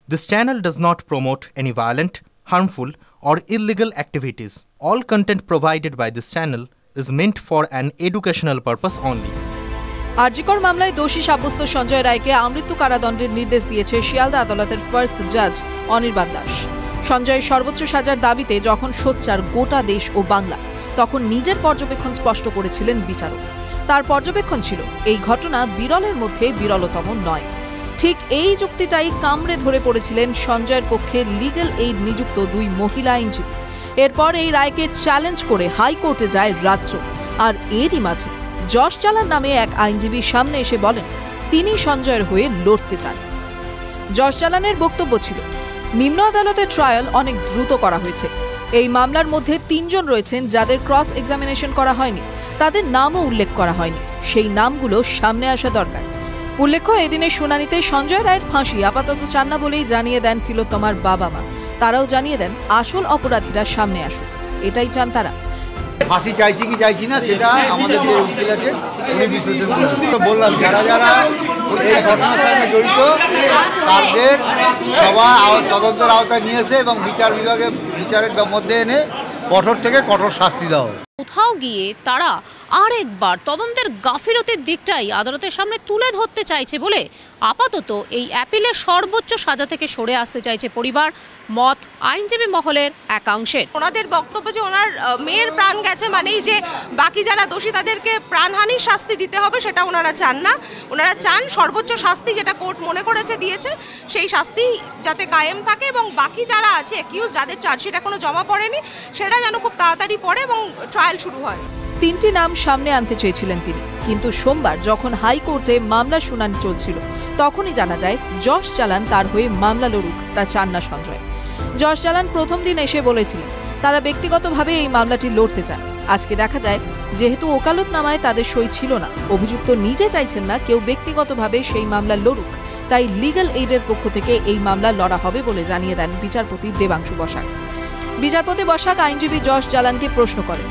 This channel does not promote any violent, harmful, or illegal activities. All content provided by this channel is meant for an educational purpose only. RG Kar মামলায় দোষী সাব্যস্ত সঞ্জয় রায়কে আমৃত্যু কারাদণ্ডের নির্দেশ দিয়েছে শিয়ালদা আদালতের ফার্স্ট জাজ অনির্বাণ দাস। সঞ্জয়ের সর্বোচ্চ সাজার দাবিতে যখন সোচ্চার গোটা দেশ ও বাংলা, তখন নিজের পর্যবেক্ষণ স্পষ্ট করেছিলেন বিচারক। তার পর্যবেক্ষণ ছিল এই ঘটনা বিরলের মধ্যে বিরলতম নয়। ঠিক এই যুক্তিটাই কামড়ে ধরে পড়েছিলেন সঞ্জয়ের পক্ষে লিগ্যাল এইড নিযুক্ত দুই মহিলা আইনজীবী। এরপর এই রায়কে চ্যালেঞ্জ করে হাইকোর্টে যায় রাজ্য। আর এরই মাঝে যশ চালান নামে এক আইনজীবী সামনে এসে বলেন তিনি সঞ্জয়ের হয়ে লড়তে চান। যশ চালানের বক্তব্য ছিল, নিম্ন আদালতের ট্রায়াল অনেক দ্রুত করা হয়েছে। এই মামলার মধ্যে ৩ জন রয়েছেন যাদের ক্রস এক্সামিনেশন করা হয়নি, তাদের নামও উল্লেখ করা হয়নি। সেই নামগুলো সামনে আসা দরকার। উল্লেখ্য, এদিনের শুনানিতে সঞ্জয় রায়ের ফাঁসি আপাতত চান না বলেই জানিয়ে দেন তিলোত্তমার বাবা মা। তারাও জানিয়ে দেন আসল অপরাধীরা সামনে আসুক, এটাই চান তারা। ফাঁসি চাইছি কি চাইছি না সেটা আমাদের যে উকিল আছে উনি বিশ্লেষণ করবেন। বললাম যারা যারা এই ঘটনার সঙ্গে জড়িত তাদের সবাই তদন্তের আওতায় নিয়েছে এবং বিচার বিভাগে বিচারের মধ্যে এনে কঠোর থেকে কঠোর শাস্তি দেওয়া। কোথাও গিয়ে তারা আরেকবার তদন্তের গাফিলতির দিকটাই আদালতের সামনে তুলে ধরতে চাইছে বলে আপাতত এই অ্যাপিলে সর্বোচ্চ সাজা থেকে সরে আসতে চাইছে পরিবার, মত আইনজীবী মহলের একাংশের। ওনাদের বক্তব্য যে ওনার মেয়ের প্রাণ গেছে মানেই যে বাকি যারা দোষী তাদেরকে প্রাণহানির শাস্তি দিতে হবে সেটা ওনারা চান না। ওনারা চান সর্বোচ্চ শাস্তি যেটা কোর্ট মনে করেছে দিয়েছে সেই শাস্তি যাতে কায়েম থাকে এবং বাকি যারা আছে অ্যাকিউজ যাদের চার্জশিট এখনো জমা পড়েনি সেটা যেন খুব তাড়াতাড়ি পড়ে এবং ট্রায়াল শুরু হয়। 3টি নাম সামনে আনতে চেয়েছিলেন তিনি, কিন্তু সোমবার যখন হাইকোর্টে মামলা শুনানি চলছিল তখনই জানা যায় যশ চালান তার হয়ে মামলা লড়ুক তা চান না সঞ্জয়। যশ চালান প্রথম দিন এসে বলেছিলেন তারা ব্যক্তিগতভাবে এই মামলাটি লড়তে চান। আজকে দেখা যায় যেহেতু ওকালতনামায় তাদের সই ছিল না, অভিযুক্ত নিজে চাইছেন না কেউ ব্যক্তিগতভাবে সেই মামলা লড়ুক, তাই লিগ্যাল এইডের পক্ষ থেকে এই মামলা লড়া হবে বলে জানিয়ে দেন বিচারপতি দেবাংশু বসাক। বিচারপতি বসাক আইনজীবী যশ চালানকে প্রশ্ন করেন,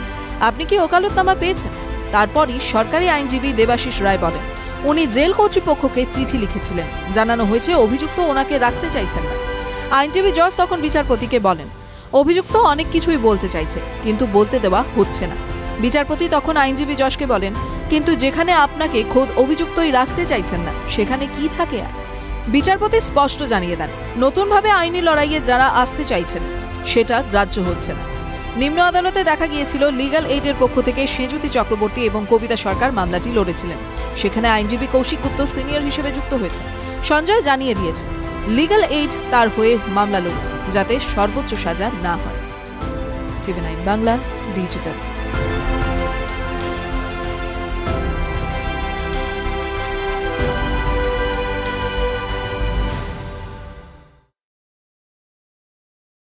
আপনি কি ওকালতনামা পেয়েছেন? তারপরই সরকারি আইনজীবী দেবাশিস রায় বলেন উনি জেল কর্তৃপক্ষকে চিঠি লিখেছিলেন, জানানো হয়েছে অভিযুক্ত ওনাকে রাখতে চাইছেন না। আইনজীবী যশ তখন বিচারপতিকে বলেন অভিযুক্ত অনেক কিছুই বলতে চাইছে কিন্তু বলতে দেওয়া হচ্ছে না। বিচারপতি তখন আইনজীবী যশকে বলেন কিন্তু যেখানে আপনাকে খোদ অভিযুক্তই রাখতে চাইছেন না সেখানে কি থাকে আর? বিচারপতি স্পষ্ট জানিয়ে দেন নতুনভাবে আইনি লড়াইয়ে যারা আসতে চাইছেন সেটা গ্রাহ্য হচ্ছে না। নিম্ন আদালতে দেখা গিয়েছিল লিগ্যাল এইডের পক্ষ থেকে সেজুতি চক্রবর্তী এবং কবিতা সরকার মামলাটি লড়েছিলেন। সেখানে আইনজীবী কৌশিক গুপ্ত সিনিয়র হিসেবে যুক্ত হয়েছে। সঞ্জয় জানিয়ে দিয়েছে লিগ্যাল এইড তার হয়ে মামলা লড়ুক যাতে সর্বোচ্চ সাজা না হয়। TV9 Bangla digital.